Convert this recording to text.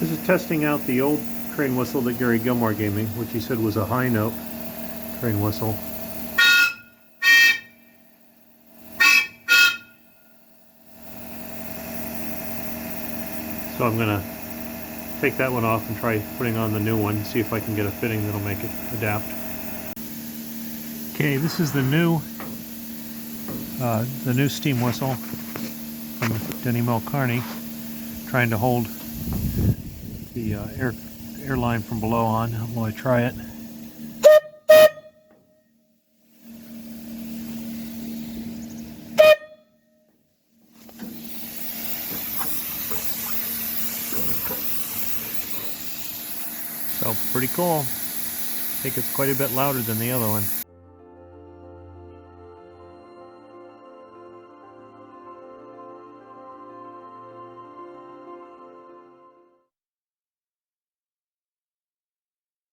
This is testing out the old train whistle that Gary Gilmore gave me, which he said was a high note train whistle. So I'm going to take that one off and try putting on the new one, see if I can get a fitting that'll make it adapt. Okay, this is the new steam whistle from Denny Mulcarney, trying to hold the air line from below on while I try it. So pretty cool. I think it's quite a bit louder than the other one.